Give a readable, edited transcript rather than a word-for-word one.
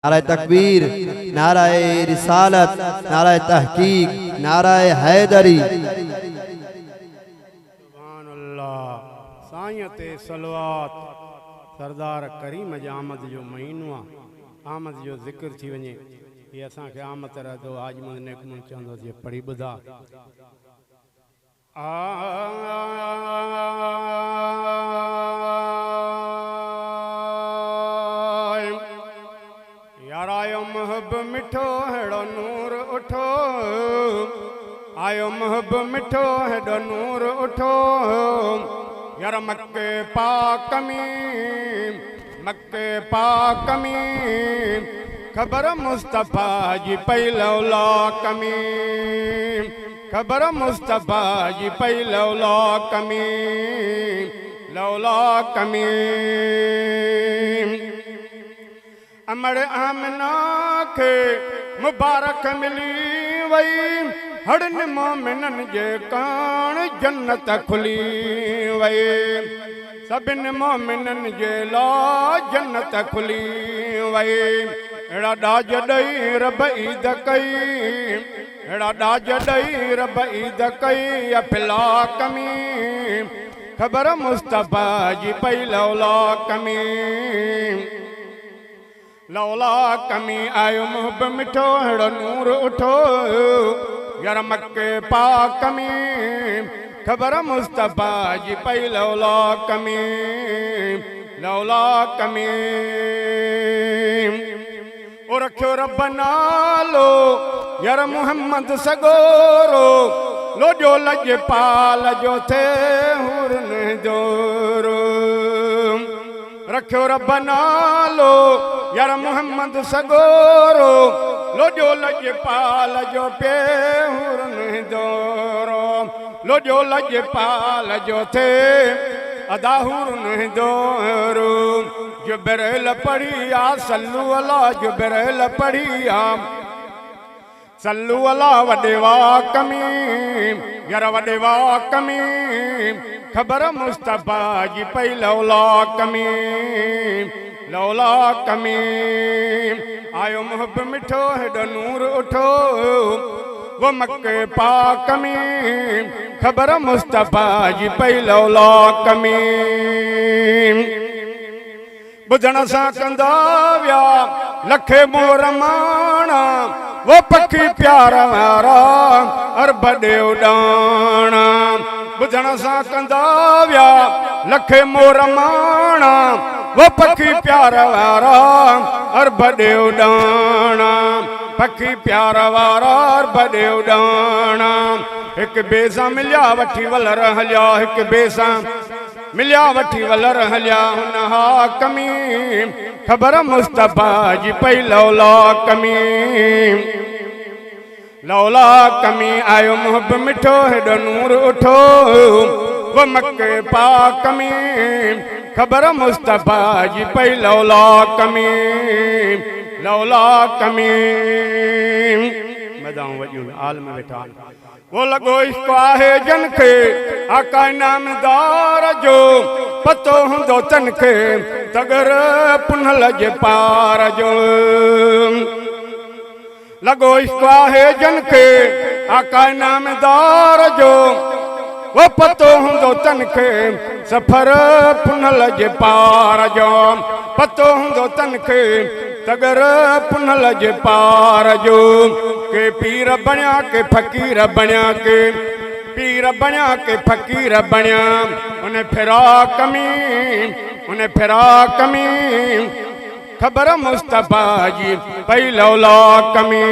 नाराए तकबीर, नाराए रिसालत, नाराए तहकीक, नाराए हैदरी। सुभान अल्लाह। साईं ते सलवात। सरदार करीम जी आमद जो महीनो आहे। आमद जो ज़िक्र थी वञे ये असांखे आमद रहंदो आजमल नेकमुन चवंदो जे पढ़ी ॿुधा। यार आयो महब मिठो हेड़ो नूर उठो, आयो महब मिठो हेड़ो नूर उठो। यार मक्के पाक में, मक्के पाक में खबर मुस्तफ़ा जी पई लौला कमी, खबर मुस्तफ़ा जी पई लौला कमी, लौला कमी। अमर आमना के मुबारक मिली वई, हड़न मोमिनन जे कान जन्नत खुली वई। सभिन मोमिनन जे ला जन्नत खुली वई। एड़ा डाज ॾई रब ईद कई, एड़ा डाज ॾई रब ईद कई। अफला कमी खबर मुस्तफ़ा जी पई लौला कमी, लौला कमी। आयो मुहब मिठो हेड़ो नूर उठो। यार मक्के पाक में खबर मुस्तफ़ा जी पई लौला कमी, लौला कमी। ओ रखियो रब नालो यार मुहम्मद सगोरो, लोजो लज पाल जो थे हुरन जोरो। रखियो रब नालो यार मुहम्मद सगोरो, लोजो लज पाल जो पे हुरन जोरो। लोजो लज पाल जो थे अदा हुरन जोरो। जुबरैल पढ़िया सल्लू अला, जुबरैल पढ़िया सल्लू अला। वॾे वाक में यार वॾे वाक में खबर मुस्तफ़ा जी पई लौला कमी, लौला कमी। आयो मुहब मिठो हेॾो नूर उठो। वो मक्के पाक में खबर मुस्तफ़ा जी पई लौला कमी। ॿुधण सां कंदा विया लखे मोर माणा, वो पखी प्यार वारा अरब ॾे उॾाणा। ॿुधण सां कंदा विया लखे मोर माणा, वो पखी प्यार वारा अरब ॾे उॾाणा। पखी प्यार वारा अरब ॾे उॾाणा। हिक ॿिए सां मिलिया वठी वलर हलिया, हिक ॿिए सां मिलिया वठी वलर हलिया। हुन हाक में खबर मुस्तफ़ा जी पई लौला कमी, लौला कमी। आयो मुहब मिठो हेॾो नूर उठो। वो मक्के पाक में खबर मुस्तफ़ा जी पई लौला कमी, लौला कमी। मदाऊं वॼियूं आल में वेठा। वो लॻो इश्क आहे जन खे आका इनामदार जो, पतो हूंदो तन खे तगर पुनल जे पार जो। लॻो इश्क आहे जन खे आका इनामदार जो, वो पतो हूंदो तन खे सफ़र पुनल जे पार जो। पतो हूंदो तन खे तगर पुनल जे पार जो। के पीर बणिया के फ़कीर बणिया, के पीर बणिया के फ़कीर बणिया। उन फिराक में, उन फिराक में खबर मुस्तफ़ा जी पई लौला कमी।